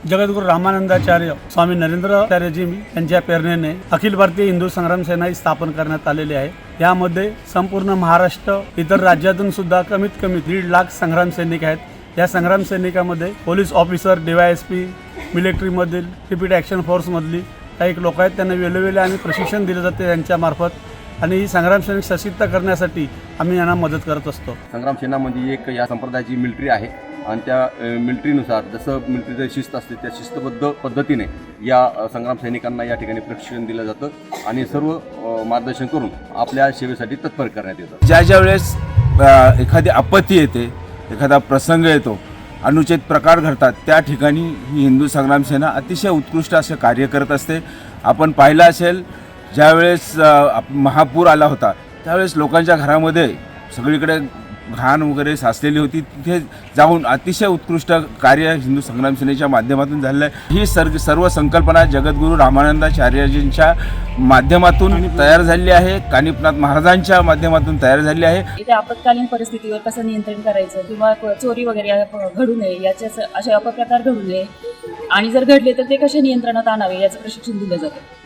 जगद्गुरू रामानंदाचार्य स्वामी नरेंद्राचार्यजी यांच्या प्रेरणेने अखिल भारतीय हिंदू संग्राम सेना ही स्थापन करण्यात आलेली आहे। यामध्ये संपूर्ण महाराष्ट्र इतर राज्यातून सुद्धा कमीत कमी 1.5 लाख संग्राम सैनिक आहेत। या संग्राम सैनिकामध्ये पोलीस ऑफिसर, DYSP, मिलिटरीमधील रिपीट ॲक्शन फोर्समधली काही लोक आहेत। त्यांना वेळोवेळी आणि प्रशिक्षण दिले जाते त्यांच्यामार्फत आणि ही संग्राम सैनिक सशक्त करण्यासाठी आम्ही यांना मदत करत असतो। संग्राम सेना म्हणजे एक या संप्रदायाची मिलिटरी आहे आणि त्या मिलिटरीनुसार जसं मिलिटरीची शिस्त असते त्या शिस्तबद्ध पद्धतीने या संग्राम सैनिकांना या ठिकाणी प्रशिक्षण दिलं जातं आणि सर्व मार्गदर्शन करून आपल्या सेवेसाठी तत्पर करण्यात येतं। ज्या वेळेस एखादी आपत्ती येते, एखादा प्रसंग येतो, अनुचित प्रकार घडतात, त्या ठिकाणी ही हिंदू संग्राम सेना अतिशय उत्कृष्ट असे कार्य करत असते। आपण पाहिलं असेल, ज्यावेळेस महापूर आला होता त्यावेळेस लोकांच्या घरामध्ये सगळीकडे घाण वगैरे साचलेली होती, तिथे जाऊन अतिशय उत्कृष्ट कार्य हिंदू संग्राम सेनेच्या माध्यमातून झालेलं आहे। ही सर्व संकल्पना जगद्गुरू रामानंदाचार्यजींच्या माध्यमातून तयार झालेली आहे, कानिफनाथ महाराजांच्या माध्यमातून तयार झालेली आहे। इथे आपत्कालीन परिस्थितीवर कसं नियंत्रण करायचं किंवा चोरी वगैरे घडू नये, याचे असे अपप्रकार घडू नये आणि जर घडले तर ते कसे नियंत्रणात आणावे याचं प्रशिक्षण दिलं जातं।